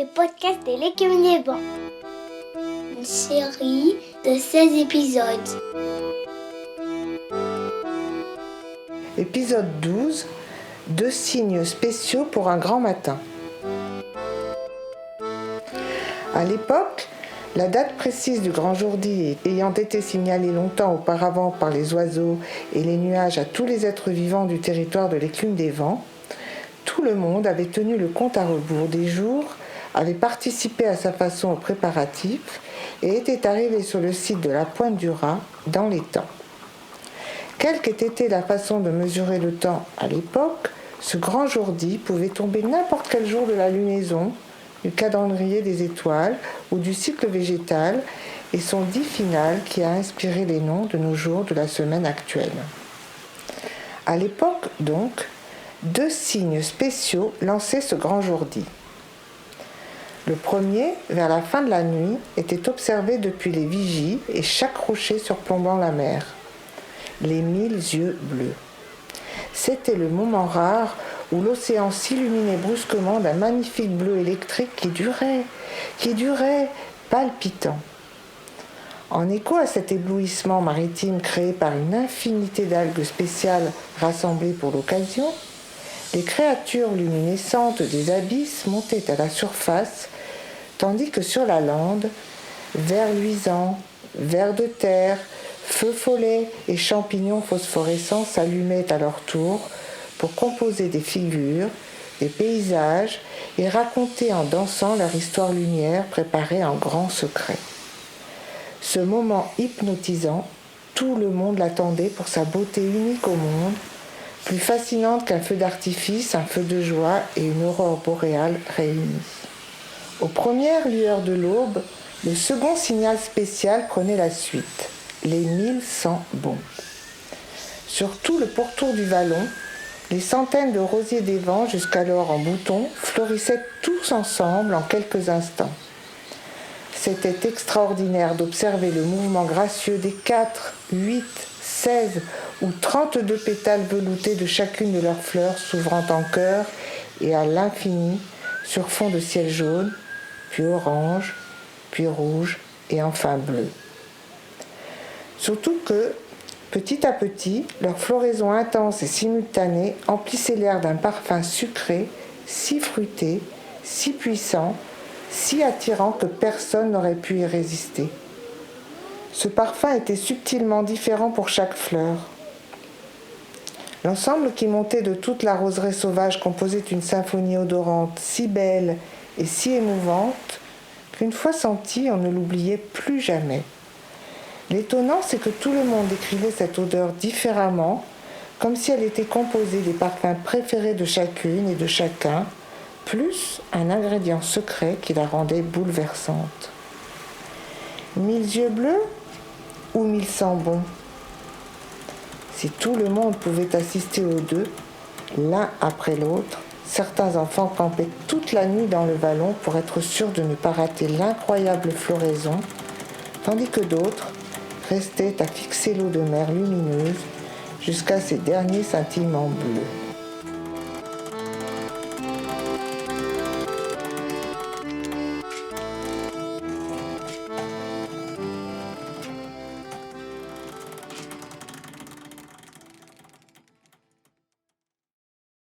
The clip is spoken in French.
le podcast de l'écume des vents. Une série de 16 épisodes. Épisode 12, 2 signes spéciaux pour un grand matin. À l'époque, la date précise du grand jour-dit ayant été signalée longtemps auparavant par les oiseaux et les nuages à tous les êtres vivants du territoire de l'écume des vents, tout le monde avait tenu le compte à rebours des jours, avait participé à sa façon aux préparatifs et était arrivé sur le site de la Pointe du Raz dans les temps. Quelle qu'ait été la façon de mesurer le temps à l'époque, ce grand jour-dit pouvait tomber n'importe quel jour de la lunaison, du calendrier des étoiles ou du cycle végétal et son dit final qui a inspiré les noms de nos jours de la semaine actuelle. À l'époque, donc, 2 signes spéciaux lançaient ce grand jour-dit. Le premier, vers la fin de la nuit, était observé depuis les vigies et chaque rocher surplombant la mer. Les 1000 yeux bleus. C'était le moment rare où l'océan s'illuminait brusquement d'un magnifique bleu électrique qui durait, palpitant. En écho à cet éblouissement maritime créé par une infinité d'algues spéciales rassemblées pour l'occasion, les créatures luminescentes des abysses montaient à la surface, tandis que sur la lande, vers luisants, vers de terre, feux follets et champignons phosphorescents s'allumaient à leur tour pour composer des figures, des paysages et raconter en dansant leur histoire lumière préparée en grand secret. Ce moment hypnotisant, tout le monde l'attendait pour sa beauté unique au monde, plus fascinante qu'un feu d'artifice, un feu de joie et une aurore boréale réunis. Aux premières lueurs de l'aube, le second signal spécial prenait la suite, les 1100 bons. Sur tout le pourtour du vallon, les centaines de rosiers des vents, jusqu'alors en bouton, fleurissaient tous ensemble en quelques instants. C'était extraordinaire d'observer le mouvement gracieux des 4, 8, 16 ou 32 pétales veloutés de chacune de leurs fleurs s'ouvrant en chœur et à l'infini sur fond de ciel jaune, puis orange, puis rouge et enfin bleu. Surtout que, petit à petit, leur floraison intense et simultanée emplissait l'air d'un parfum sucré, si fruité, si puissant, si attirant que personne n'aurait pu y résister. Ce parfum était subtilement différent pour chaque fleur. L'ensemble qui montait de toute la roseraie sauvage composait une symphonie odorante si belle et si émouvante qu'une fois sentie, on ne l'oubliait plus jamais. L'étonnant, c'est que tout le monde décrivait cette odeur différemment, comme si elle était composée des parfums préférés de chacune et de chacun, plus un ingrédient secret qui la rendait bouleversante. 1000 yeux bleus ou 1100 bons? Si tout le monde pouvait assister aux deux, l'un après l'autre, certains enfants campaient toute la nuit dans le vallon pour être sûrs de ne pas rater l'incroyable floraison, tandis que d'autres restaient à fixer l'eau de mer lumineuse jusqu'à ses derniers scintillements bleus.